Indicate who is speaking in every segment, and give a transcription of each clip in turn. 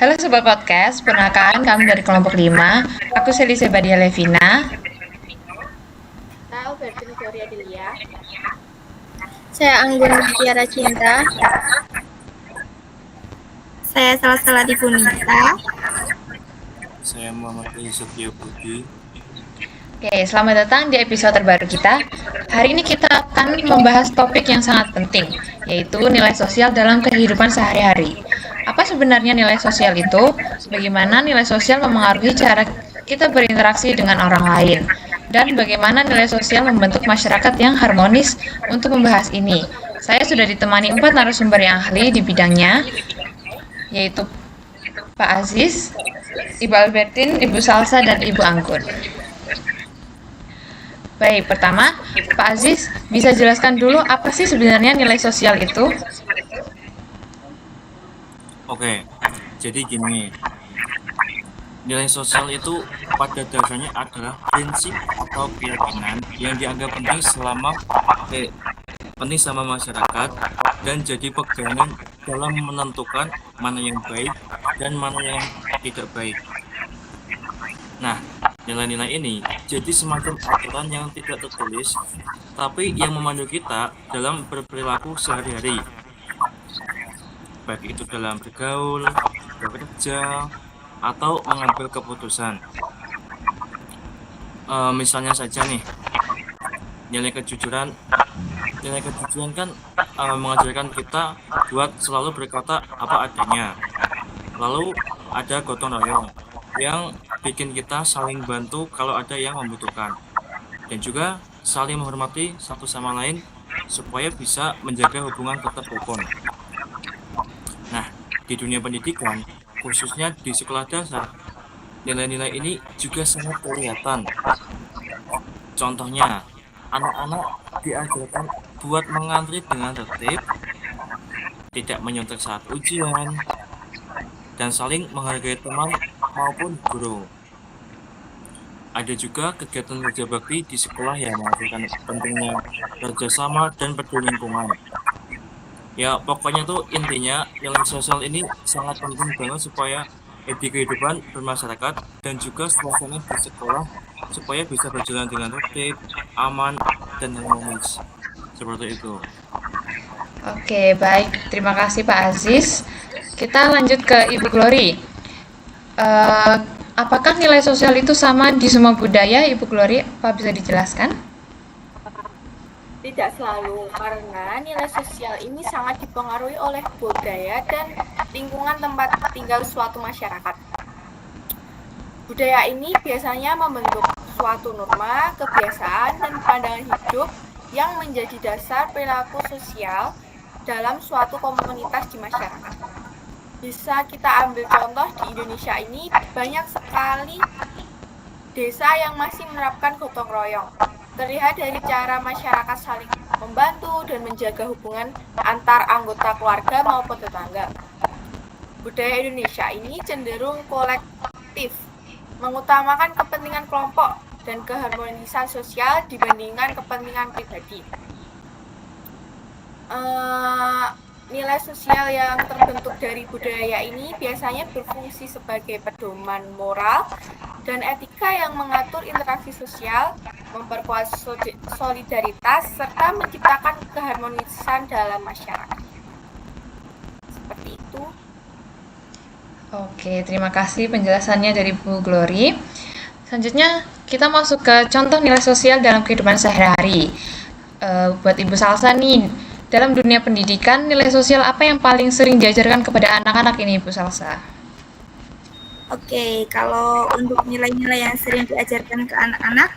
Speaker 1: Halo Sobat Podcast, perkenalkan kami dari kelompok 5. Aku Selisa Badia Levina.
Speaker 2: Saya Albertine Gloria Delia.
Speaker 3: Saya Anggun Tiara Cinta. Saya Salsala Dipunita.
Speaker 4: Saya Muhammad Setio Budi.
Speaker 1: Oke, selamat datang di episode terbaru kita. Hari ini kita akan membahas topik yang sangat penting, yaitu nilai sosial dalam kehidupan sehari-hari. Apa sebenarnya nilai sosial itu? Bagaimana nilai sosial memengaruhi cara kita berinteraksi dengan orang lain? Dan bagaimana nilai sosial membentuk masyarakat yang harmonis? Untuk membahas ini, saya sudah ditemani 4 narasumber yang ahli di bidangnya, yaitu Pak Aziz, Ibu Albertine, Ibu Salsa, dan Ibu Anggun. Baik, pertama, Pak Aziz, bisa jelaskan dulu apa sih sebenarnya nilai sosial itu?
Speaker 4: Oke, jadi gini, nilai sosial itu pada dasarnya adalah prinsip atau keyakinan yang dianggap penting sama masyarakat dan jadi pegangan dalam menentukan mana yang baik dan mana yang tidak baik. Nah, nilai-nilai ini jadi semacam aturan yang tidak tertulis, tapi yang memandu kita dalam berperilaku sehari-hari, baik itu dalam bergaul, bekerja, atau mengambil keputusan. Misalnya saja nih, nilai kejujuran kan mengajarkan kita buat selalu berkata apa adanya. Lalu ada gotong royong yang bikin kita saling bantu kalau ada yang membutuhkan, dan juga saling menghormati satu sama lain supaya bisa menjaga hubungan tetap rukun. Nah, di dunia pendidikan, khususnya di sekolah dasar, nilai-nilai ini juga sangat kelihatan. Contohnya, anak-anak diajarkan buat mengantri dengan tertib, tidak menyontek saat ujian, dan saling menghargai teman maupun guru. Ada juga kegiatan kerja bakti di sekolah yang mengajarkan pentingnya kerjasama dan peduli lingkungan. Ya, pokoknya tuh intinya nilai sosial ini sangat penting banget supaya di kehidupan bermasyarakat dan juga suasana di sekolah supaya bisa berjalan dengan tertib, aman, dan harmonis. Seperti itu.
Speaker 1: Oke, baik. Terima kasih Pak Aziz. Kita lanjut ke Ibu Glory. Apakah nilai sosial itu sama di semua budaya, Ibu Glory? Apa bisa dijelaskan?
Speaker 2: Tidak selalu, karena nilai sosial ini sangat dipengaruhi oleh budaya dan lingkungan tempat tinggal suatu masyarakat. Budaya ini biasanya membentuk suatu norma, kebiasaan, dan pandangan hidup yang menjadi dasar perilaku sosial dalam suatu komunitas di masyarakat. Bisa kita ambil contoh di Indonesia ini, banyak sekali desa yang masih menerapkan gotong royong. Terlihat dari cara masyarakat saling membantu dan menjaga hubungan antar anggota keluarga maupun tetangga. Budaya Indonesia ini cenderung kolektif, mengutamakan kepentingan kelompok dan keharmonisan sosial dibandingkan kepentingan pribadi. Nilai sosial yang terbentuk dari budaya ini biasanya berfungsi sebagai pedoman moral dan etika yang mengatur interaksi sosial, memperkuat solidaritas, serta menciptakan keharmonisan dalam masyarakat. Seperti itu.
Speaker 1: Oke, terima kasih penjelasannya dari Bu Glory. Selanjutnya, kita masuk ke contoh nilai sosial dalam kehidupan sehari-hari. Buat Ibu Salsa nih, dalam dunia pendidikan, nilai sosial apa yang paling sering diajarkan kepada anak-anak ini, Bu Salsa?
Speaker 3: Oke, kalau untuk nilai-nilai yang sering diajarkan ke anak-anak,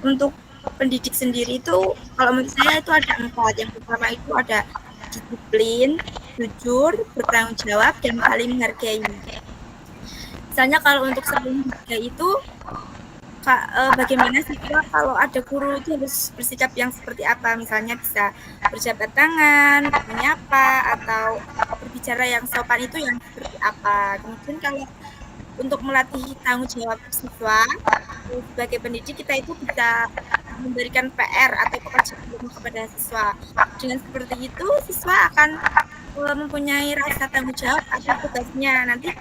Speaker 3: untuk pendidik sendiri itu, kalau menurut saya itu ada 4. Yang pertama itu ada disiplin, jujur, bertanggung jawab, dan saling menghargai. Misalnya kalau untuk saling menghargai itu, bagaimana siswa kalau ada guru itu harus bersikap yang seperti apa, misalnya bisa berjabat tangan, menyapa, atau berbicara yang sopan itu yang seperti apa. Kemudian kalau untuk melatih tanggung jawab siswa, sebagai pendidik kita itu bisa memberikan PR atau pekerjaan rumah kepada siswa. Dengan seperti itu, siswa akan mempunyai rasa tanggung jawab atas tugasnya. Nanti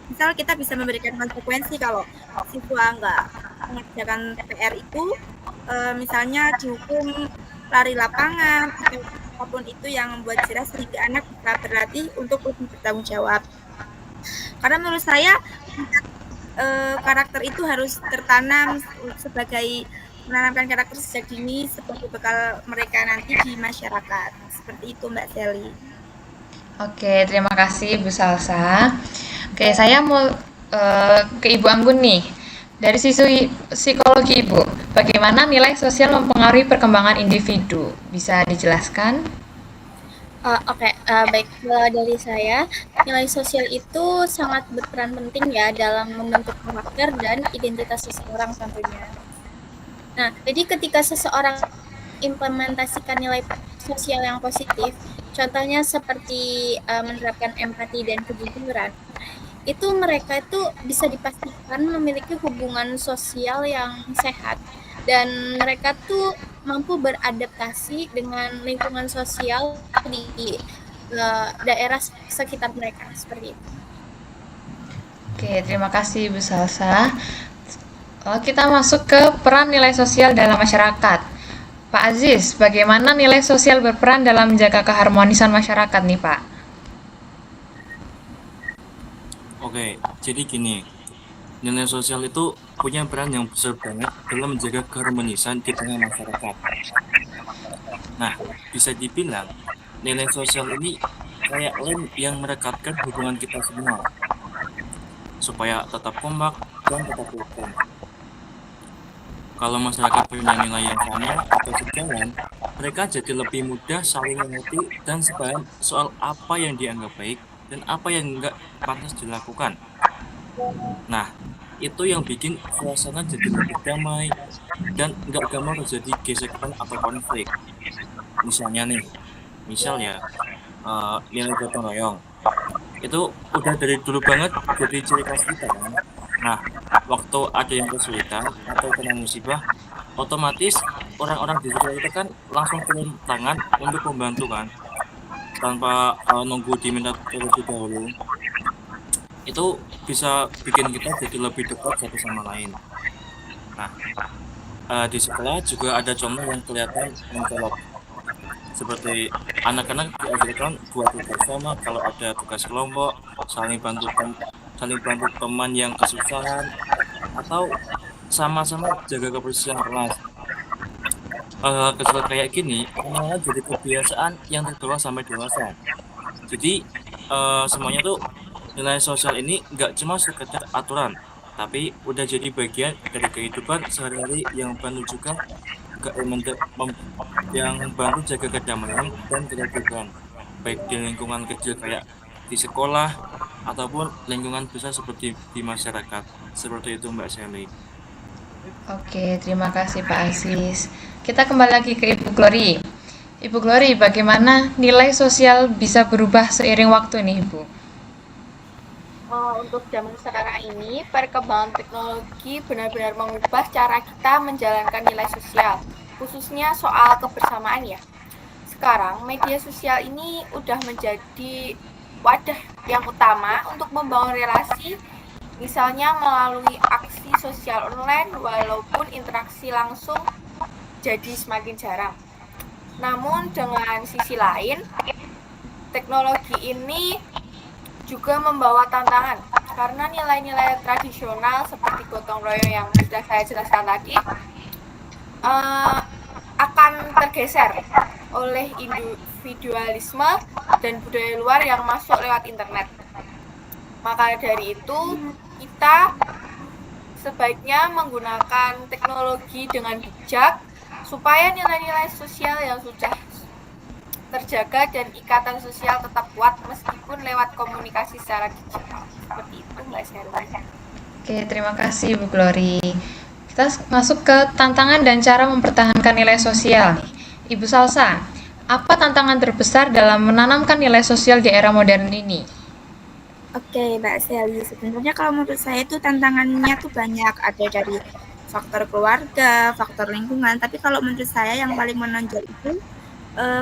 Speaker 3: Misal kita bisa memberikan konsekuensi kalau siswa nggak mengerjakan PR itu, misalnya dihukum lari lapangan atau apapun itu yang membuat jerah sehingga anak bisa berlatih untuk lebih bertanggung jawab. Karena menurut saya karakter itu harus tertanam sebagai menanamkan karakter sejak dini sebagai bekal mereka nanti di masyarakat. Seperti itu Mbak Sally.
Speaker 1: Oke, terima kasih Bu Salsa. Oke, saya mau ke Ibu Anggun nih. Dari sisi psikologi Ibu, bagaimana nilai sosial mempengaruhi perkembangan individu? Bisa dijelaskan?
Speaker 5: Baik, dari saya, nilai sosial itu sangat berperan penting ya dalam membentuk karakter dan identitas seseorang tentunya. Nah, jadi ketika seseorang implementasikan nilai sosial yang positif, contohnya seperti menerapkan empati dan kejujuran, itu mereka itu bisa dipastikan memiliki hubungan sosial yang sehat dan mereka tuh mampu beradaptasi dengan lingkungan sosial di daerah sekitar mereka seperti itu.
Speaker 1: Oke, terima kasih Bu Salsa. Kita masuk ke peran nilai sosial dalam masyarakat. Pak Aziz, bagaimana nilai sosial berperan dalam menjaga keharmonisan masyarakat nih Pak?
Speaker 4: Oke, jadi gini, nilai sosial itu punya peran yang besar banget dalam menjaga keharmonisan di tengah masyarakat. Nah, bisa dibilang nilai sosial ini kayak lem yang merekatkan hubungan kita semua supaya tetap kompak dan tetap rukun. Kalau masyarakat punya nilai yang sama atau sejalan, mereka jadi lebih mudah saling mengerti dan sepaham soal apa yang dianggap baik dan apa yang enggak pantas dilakukan. Nah, itu yang bikin suasana jadi lebih damai dan enggak gampang terjadi gesekan atau konflik. Misalnya nih, nilai gotong royong itu udah dari dulu banget jadi ciri khas kita kan. Nah, waktu ada yang kesulitan atau kena musibah, otomatis orang-orang di sekitar kita kan langsung turun tangan untuk membantu kan, tanpa nunggu diminta terlebih dahulu. Itu bisa bikin kita jadi lebih dekat satu sama lain. Nah, di sekolah juga ada contoh yang kelihatan mencolok, seperti anak-anak diajarkan buat tugas sama kalau ada tugas kelompok, saling bantu teman yang kesusahan, atau sama-sama jaga kebersihan kelas. Hal-hal kecil kayak gini malah jadi kebiasaan yang terbawa sampai dewasa. Jadi semuanya tuh nilai sosial ini nggak cuma sekedar aturan, tapi udah jadi bagian dari kehidupan sehari-hari yang bantu juga yang bantu jaga kedamaian dan ketertiban, baik di lingkungan kecil kayak di sekolah ataupun lingkungan besar seperti di masyarakat. Seperti itu Mbak Sally.
Speaker 1: Oke, terima kasih Pak Aziz. Kita kembali lagi ke Ibu Glory. Ibu Glory, bagaimana nilai sosial bisa berubah seiring waktu nih Ibu?
Speaker 2: Untuk zaman sekarang ini, perkembangan teknologi benar-benar mengubah cara kita menjalankan nilai sosial, khususnya soal kebersamaan ya. Sekarang, media sosial ini udah menjadi wadah yang utama untuk membangun relasi, misalnya melalui aksi sosial online, walaupun interaksi langsung jadi semakin jarang. Namun, dengan sisi lain, teknologi ini juga membawa tantangan karena nilai-nilai tradisional seperti gotong royong yang sudah saya jelaskan tadi akan tergeser oleh individualisme dan budaya luar yang masuk lewat internet. Maka dari itu kita sebaiknya menggunakan teknologi dengan bijak supaya nilai-nilai sosial yang sudah terjaga dan ikatan sosial tetap kuat meskipun lewat komunikasi secara digital. Seperti itu Mbak Sherly.
Speaker 1: Oke, terima kasih Bu Glory. Kita masuk ke tantangan dan cara mempertahankan nilai sosial. Ibu Salsa, apa tantangan terbesar dalam menanamkan nilai sosial di era modern ini?
Speaker 3: Oke, Mbak Sally. Sebenarnya kalau menurut saya itu tantangannya tuh banyak. Ada dari faktor keluarga, faktor lingkungan. Tapi kalau menurut saya yang paling menonjol itu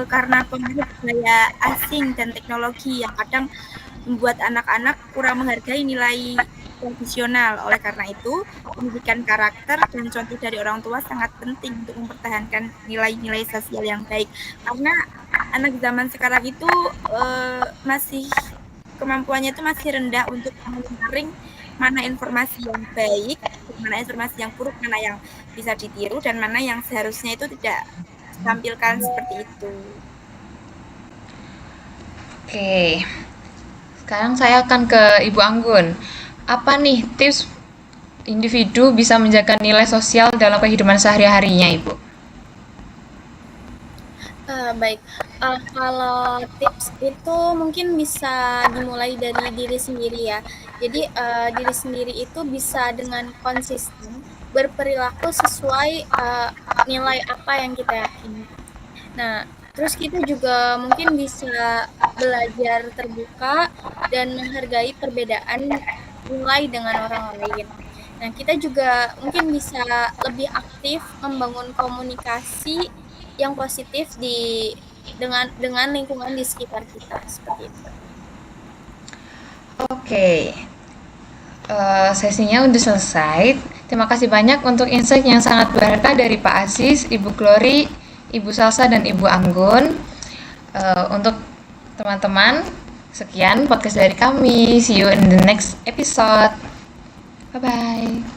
Speaker 3: karena pengaruh budaya asing dan teknologi yang kadang membuat anak-anak kurang menghargai nilai tradisional. Oleh karena itu, pendidikan karakter dan contoh dari orang tua sangat penting untuk mempertahankan nilai-nilai sosial yang baik. Karena anak zaman sekarang itu masih kemampuannya itu masih rendah untuk menyaring mana informasi yang baik, mana informasi yang buruk, mana yang bisa ditiru, dan mana yang seharusnya itu tidak ditampilkan seperti itu.
Speaker 1: Oke, sekarang saya akan ke Ibu Anggun. Apa nih tips individu bisa menjaga nilai sosial dalam kehidupan sehari-harinya, Ibu?
Speaker 5: Baik, kalau tips itu mungkin bisa dimulai dari diri sendiri ya. Jadi diri sendiri itu bisa dengan konsisten berperilaku sesuai nilai apa yang kita yakini. Nah, terus kita juga mungkin bisa belajar terbuka dan menghargai perbedaan nilai dengan orang lain. Nah, kita juga mungkin bisa lebih aktif membangun komunikasi yang positif dengan lingkungan di sekitar kita seperti itu.
Speaker 1: Oke, sesinya udah selesai. Terima kasih banyak untuk insight yang sangat berharga dari Pak Aziz, Ibu Glory, Ibu Salsa, dan Ibu Anggun. Untuk teman-teman, sekian podcast dari kami. See you in the next episode. Bye-bye.